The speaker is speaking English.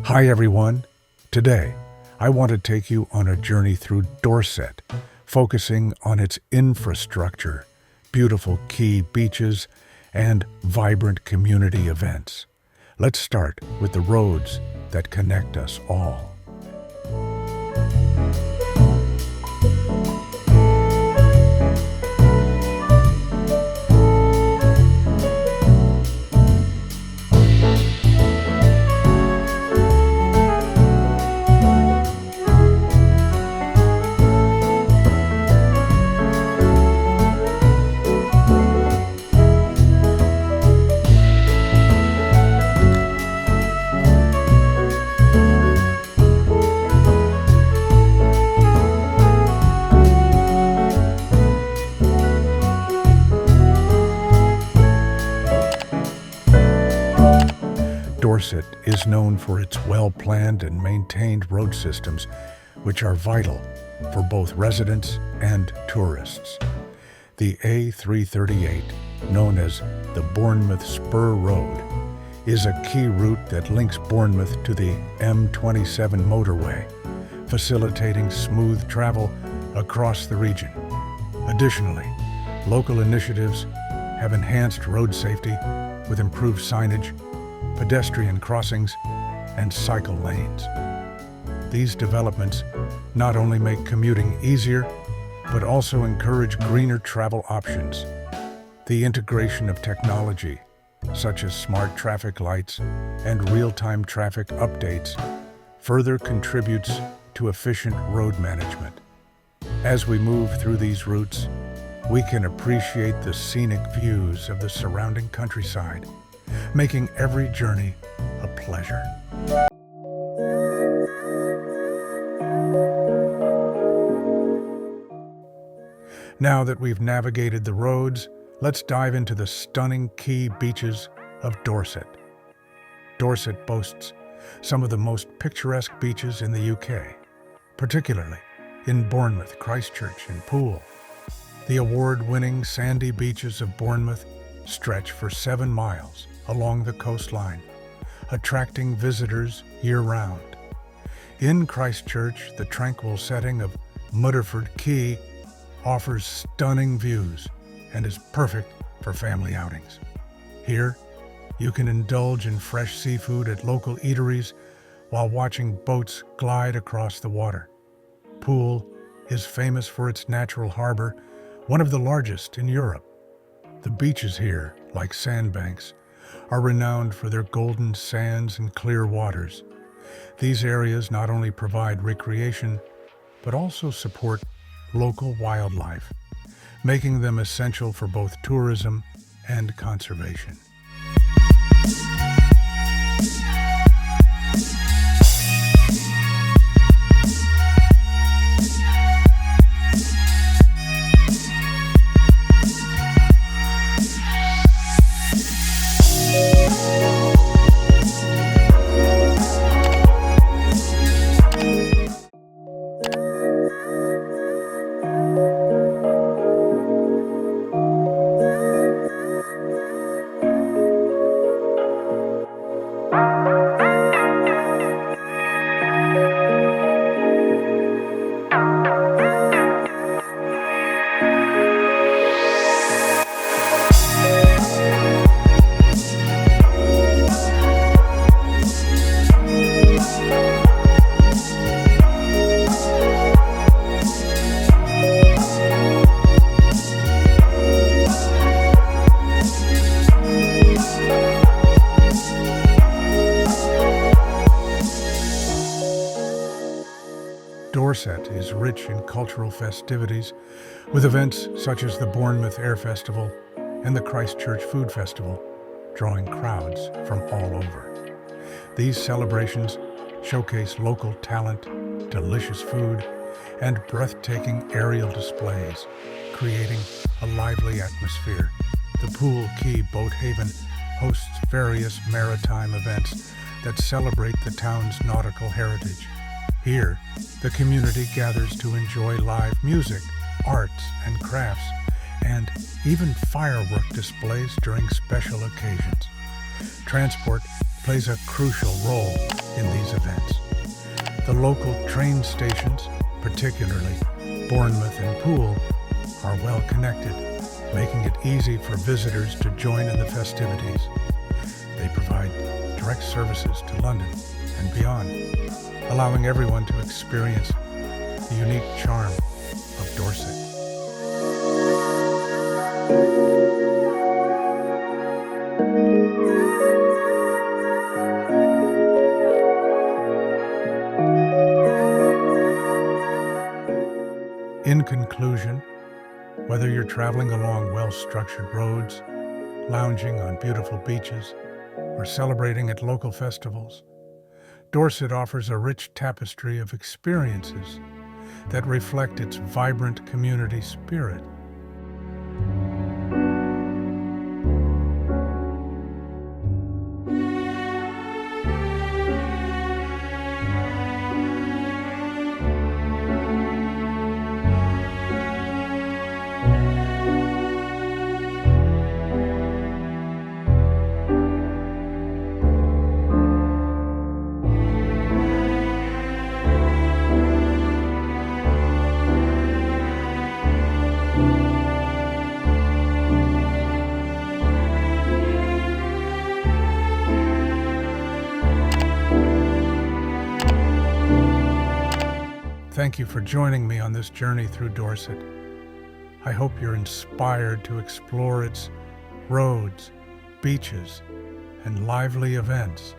Hi everyone. Today, I want to take you on a journey through Dorset, focusing on its infrastructure, beautiful quay beaches, and vibrant community events. Let's start with the roads that connect us all. Dorset is known for its well-planned and maintained road systems, which are vital for both residents and tourists. The A338, known as the Bournemouth Spur Road, is a key route that links Bournemouth to the M27 motorway, facilitating smooth travel across the region. Additionally, local initiatives have enhanced road safety with improved signage, pedestrian crossings, and cycle lanes. These developments not only make commuting easier, but also encourage greener travel options. The integration of technology, such as smart traffic lights and real-time traffic updates, further contributes to efficient road management. As we move through these routes, we can appreciate the scenic views of the surrounding countryside, making every journey a pleasure. Now that we've navigated the roads, let's dive into the stunning quay beaches of Dorset. Dorset boasts some of the most picturesque beaches in the UK, particularly in Bournemouth, Christchurch, and Poole. The award-winning sandy beaches of Bournemouth stretch for 7 miles along the coastline, attracting visitors year-round. In Christchurch, the tranquil setting of Mudderford Quay offers stunning views and is perfect for family outings. Here, you can indulge in fresh seafood at local eateries while watching boats glide across the water. Poole is famous for its natural harbor, one of the largest in Europe. The beaches here, like sandbanks, are renowned for their golden sands and clear waters. These areas not only provide recreation, but also support local wildlife, making them essential for both tourism and conservation. Dorset is rich in cultural festivities, with events such as the Bournemouth Air Festival and the Christchurch Food Festival, drawing crowds from all over. These celebrations showcase local talent, delicious food, and breathtaking aerial displays, creating a lively atmosphere. The Poole Quay Boat Haven hosts various maritime events that celebrate the town's nautical heritage. Here, the community gathers to enjoy live music, arts and crafts, and even firework displays during special occasions. Transport plays a crucial role in these events. The local train stations, particularly Bournemouth and Poole, are well connected, making it easy for visitors to join in the festivities. They provide direct services to London and beyond, allowing everyone to experience the unique charm of Dorset. In conclusion, whether you're traveling along well-structured roads, lounging on beautiful beaches, or celebrating at local festivals, Dorset offers a rich tapestry of experiences that reflect its vibrant community spirit. Thank you for joining me on this journey through Dorset. I hope you're inspired to explore its roads, beaches, and lively events.